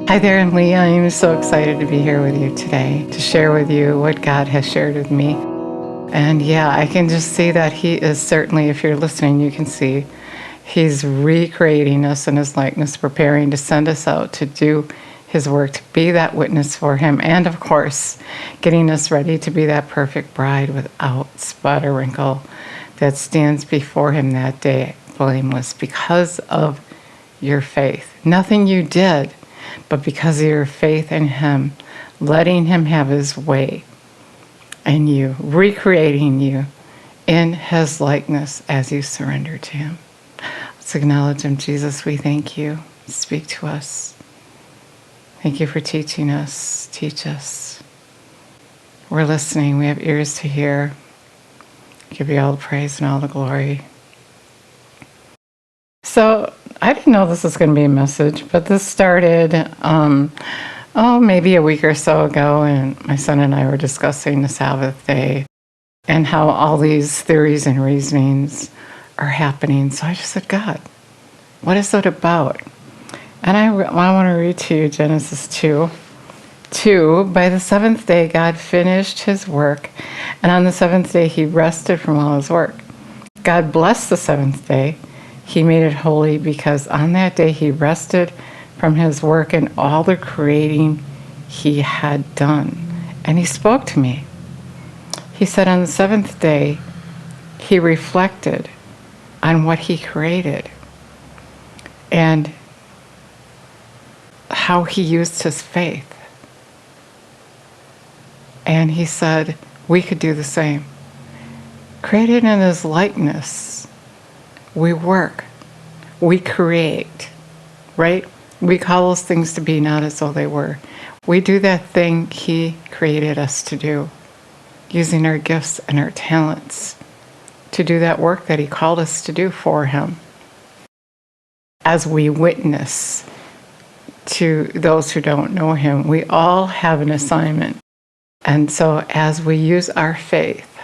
Hi there, I'm Lee. I'm so excited to be here with you today to share with you what God has shared with me. And yeah, I can just see that He is certainly, if you're listening, you can see He's recreating us in His likeness, preparing to send us out to do His work, to be that witness for Him, and of course, getting us ready to be that perfect bride without spot or wrinkle that stands before Him that day, blameless, because of your faith. Nothing you did, but because of your faith in Him, letting Him have His way in you, recreating you in His likeness as you surrender to Him. Let's acknowledge Him. Jesus, we thank you. Speak to us. Thank you for teaching us. Teach us. We're listening. We have ears to hear. Give you all the praise and all the glory. So I didn't know this was going to be a message, but this started, maybe a week or so ago, and my son and I were discussing the Sabbath day and how all these theories and reasonings are happening. So I just said, God, what is it about? And I want to read to you Genesis 2. By the seventh day, God finished His work, and on the seventh day, He rested from all His work. God blessed the seventh day. He made it holy because on that day He rested from His work and all the creating He had done. And He spoke to me. He said on the seventh day, He reflected on what He created and how He used His faith. And He said we could do the same. Created in His likeness, we work, we create, right? We call those things to be not as though they were. We do that thing He created us to do, using our gifts and our talents to do that work that He called us to do for Him. As we witness to those who don't know Him, we all have an assignment. And so as we use our faith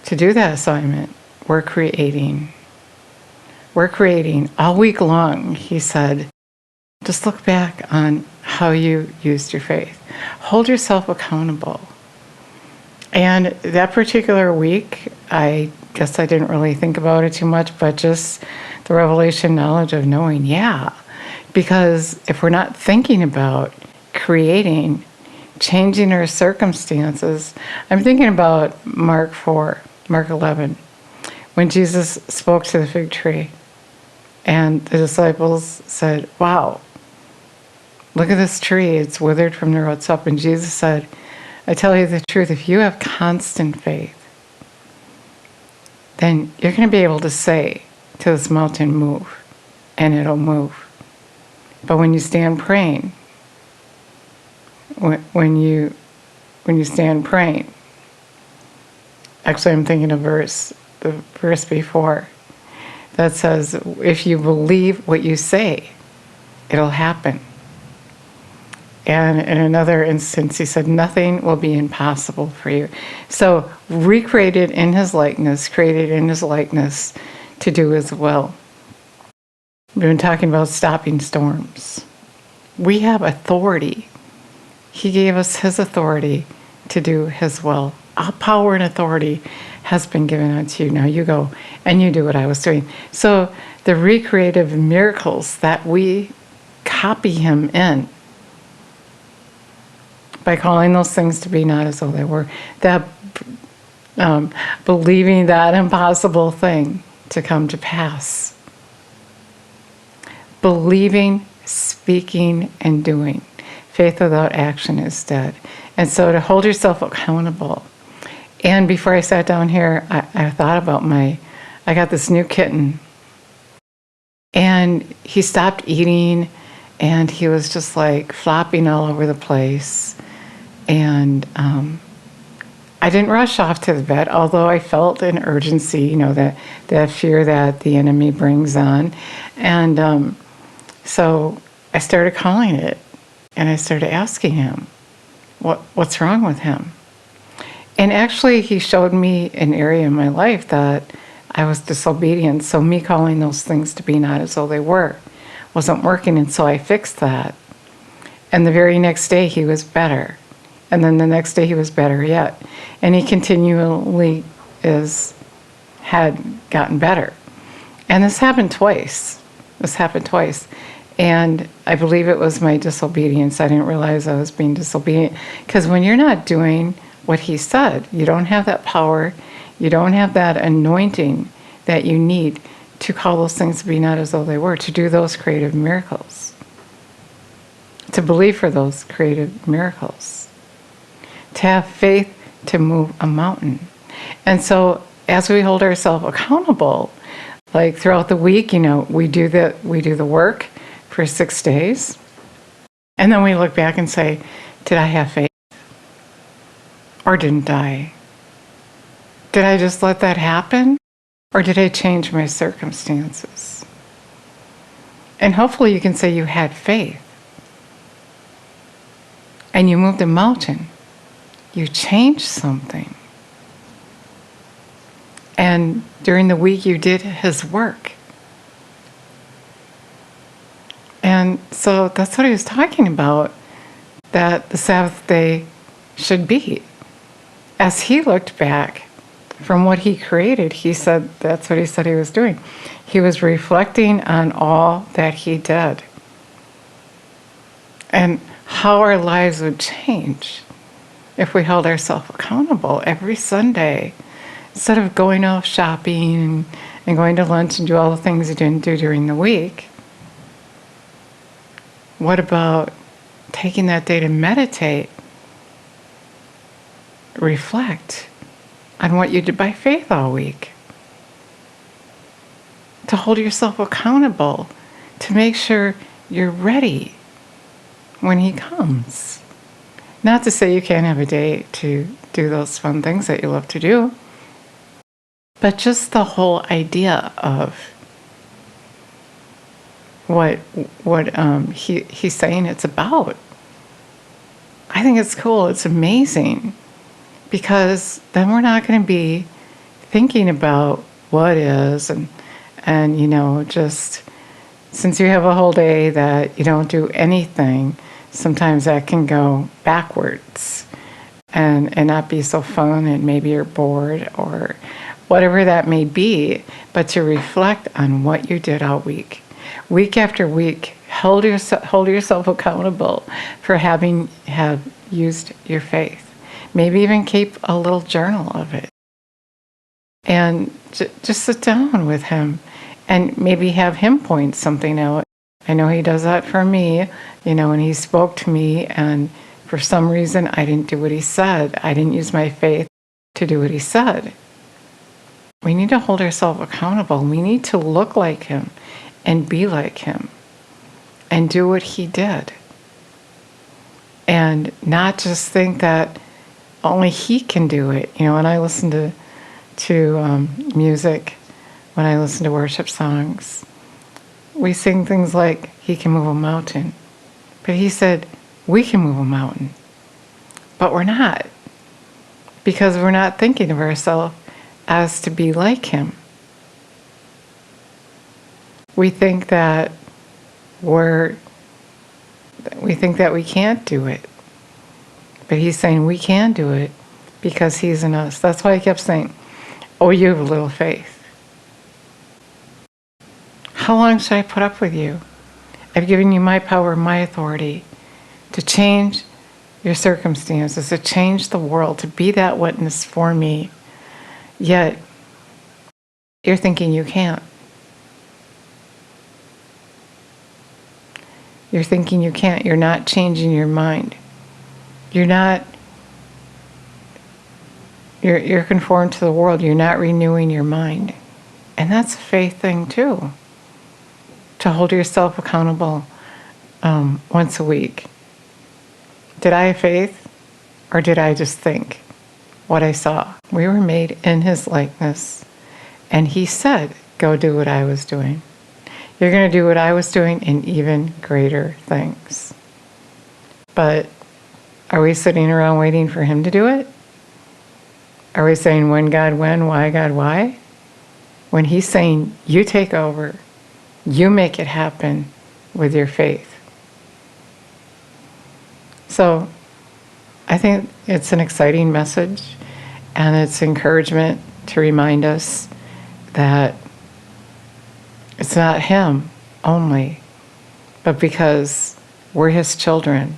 to do that assignment, we're creating all week long. He said, just look back on how you used your faith. Hold yourself accountable. And that particular week, I guess I didn't really think about it too much, but just the revelation knowledge of knowing, because if we're not thinking about creating, changing our circumstances, I'm thinking about Mark 11, when Jesus spoke to the fig tree and the disciples said, wow, look at this tree, it's withered from the roots up. And Jesus said, I tell you the truth, if you have constant faith, then you're going to be able to say to this mountain, move, and it'll move. But when you stand praying, when you stand praying, actually I'm thinking of the verse before that says, if you believe what you say, it'll happen. And in another instance, He said, nothing will be impossible for you. So recreated in His likeness, created in His likeness to do His will. We've been talking about stopping storms. We have authority. He gave us His authority to do His will. All power and authority has been given unto you. Now you go and you do what I was doing. So the recreative miracles that we copy Him in by calling those things to be not as though they were, that believing that impossible thing to come to pass. Believing, speaking, and doing. Faith without action is dead. And so to hold yourself accountable. And before I sat down here, I thought about I got this new kitten. And he stopped eating, and he was just like flopping all over the place. And I didn't rush off to the vet, although I felt an urgency, that fear that the enemy brings on. And so I started calling it, and I started asking him, what's wrong with him? And actually, he showed me an area in my life that I was disobedient. So me calling those things to be not as though they were wasn't working. And so I fixed that. And the very next day he was better. And then the next day he was better yet. And he continually had gotten better. And this happened twice. And I believe it was my disobedience. I didn't realize I was being disobedient. Because when you're not doing what he said, you don't have that power, you don't have that anointing that you need to call those things to be not as though they were, to do those creative miracles, to believe for those creative miracles, to have faith to move a mountain. And so as we hold ourselves accountable, like throughout the week, we do the work for 6 days, and then we look back and say, did I have faith? Or didn't I? Did I just let that happen? Or did I change my circumstances? And hopefully you can say you had faith. And you moved a mountain. You changed something. And during the week you did his work. And so that's what he was talking about, that the Sabbath day should be. As he looked back from what he created, he said, that's what he said he was doing. He was reflecting on all that he did. And how our lives would change if we held ourselves accountable every Sunday. Instead of going off shopping and going to lunch and do all the things you didn't do during the week, what about taking that day to meditate, reflect on what you did by faith all week? To hold yourself accountable, to make sure you're ready when he comes. Not to say you can't have a day to do those fun things that you love to do, but just the whole idea of what he's saying it's about. I think it's cool. It's amazing. Because then we're not going to be thinking about what is and just since you have a whole day that you don't do anything, sometimes that can go backwards and not be so fun, and maybe you're bored or whatever that may be, but to reflect on what you did all week after week. Hold yourself accountable for have used your faith. Maybe even keep a little journal of it. And just sit down with him and maybe have him point something out. I know he does that for me, and he spoke to me, and for some reason I didn't do what he said. I didn't use my faith to do what he said. We need to hold ourselves accountable. We need to look like him and be like him and do what he did. And not just think that only he can do it. When I listen to music, when I listen to worship songs, we sing things like, he can move a mountain. But he said, we can move a mountain. But we're not. Because we're not thinking of ourselves as to be like him. We think that we can't do it. But he's saying we can do it because he's in us. That's why I kept saying, oh, you have little faith. How long should I put up with you? I've given you my power, my authority to change your circumstances, to change the world, to be that witness for me. Yet, you're thinking you can't. You're thinking you can't. You're not changing your mind. You're conformed to the world. You're not renewing your mind. And that's a faith thing too. To hold yourself accountable once a week. Did I have faith? Or did I just think what I saw? We were made in his likeness. And he said, go do what I was doing. You're going to do what I was doing and even greater things. But are we sitting around waiting for him to do it? Are we saying, when, God, when, why, God, why? When he's saying, you take over, you make it happen with your faith. So I think it's an exciting message, and it's encouragement to remind us that it's not him only, but because we're his children,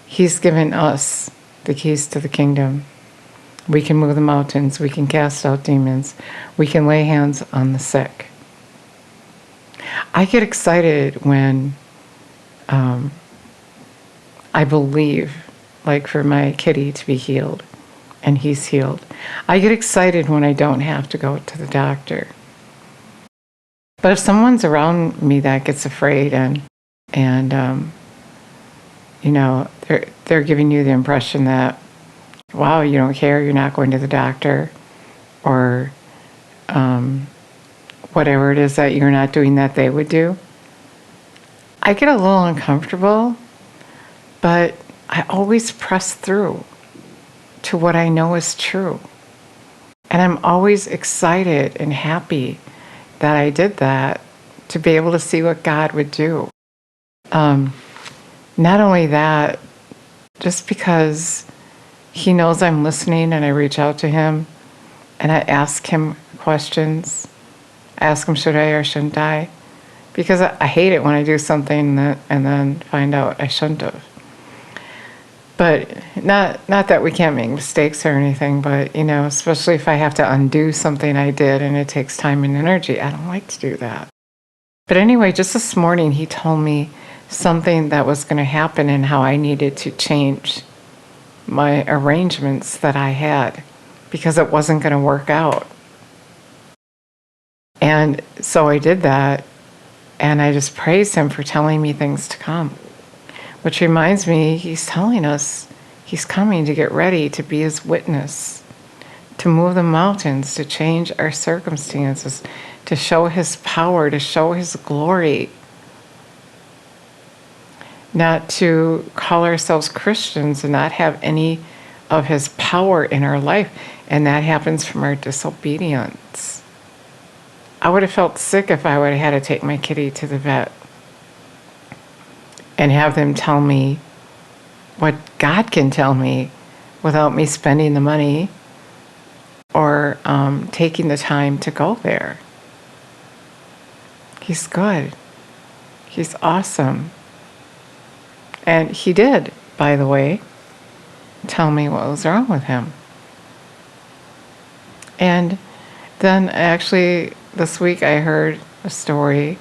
he's given us the keys to the kingdom. We can move the mountains, we can cast out demons, we can lay hands on the sick. I get excited when I believe, like for my kitty to be healed, and he's healed. I get excited when I don't have to go to the doctor. But if someone's around me that gets afraid and you know, they're giving you the impression that, wow, you don't care, you're not going to the doctor, or whatever it is that you're not doing that they would do, I get a little uncomfortable, but I always press through to what I know is true. And I'm always excited and happy that I did that, to be able to see what God would do. Not only that, just because he knows I'm listening and I reach out to him and I ask him questions. I ask him, should I or shouldn't I? Because I hate it when I do something and then find out I shouldn't have. But not that we can't make mistakes or anything, but, you know, especially if I have to undo something I did and it takes time and energy, I don't like to do that. But anyway, just this morning, he told me something that was going to happen and how I needed to change my arrangements that I had because it wasn't going to work out. And so I did that, and I just praised him for telling me things to come. Which reminds me, he's telling us he's coming to get ready to be his witness, to move the mountains, to change our circumstances, to show his power, to show his glory. Not to call ourselves Christians and not have any of his power in our life. And that happens from our disobedience. I would have felt sick if I would have had to take my kitty to the vet and have them tell me what God can tell me without me spending the money or taking the time to go there. He's good. He's awesome. And he did, by the way, tell me what was wrong with him. And then actually this week I heard a story,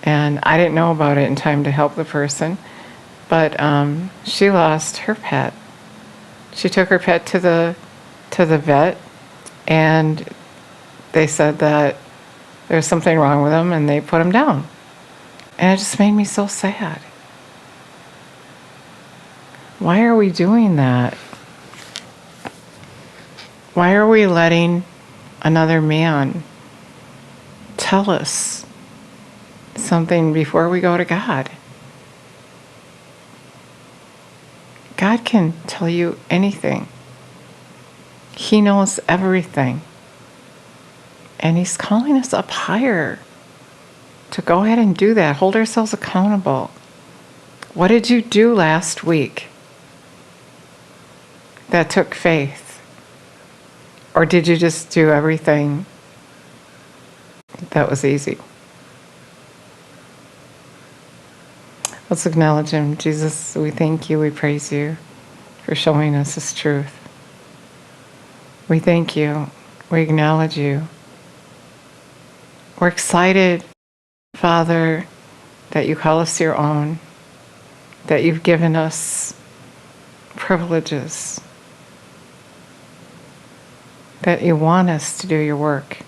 and I didn't know about it in time to help the person, but she lost her pet. She took her pet to the vet, and they said that there was something wrong with him, and they put him down. And it just made me so sad. Why are we doing that? Why are we letting another man tell us something before we go to God? God can tell you anything. He knows everything. And he's calling us up higher to go ahead and do that. Hold ourselves accountable. What did you do last week that took faith? Or did you just do everything that was easy? Let's acknowledge him. Jesus, we thank you, we praise you for showing us his truth. We thank you, we acknowledge you. We're excited, Father, that you call us your own, that you've given us privileges, that you want us to do your work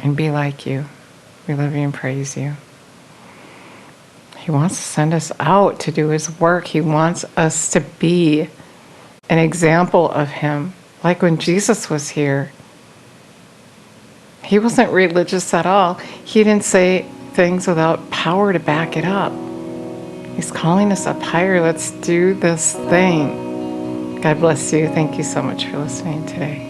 and be like you. We love you and praise you. He wants to send us out to do his work. He wants us to be an example of him. Like when Jesus was here, he wasn't religious at all. He didn't say things without power to back it up. He's calling us up higher. Let's do this thing. God bless you. Thank you so much for listening today.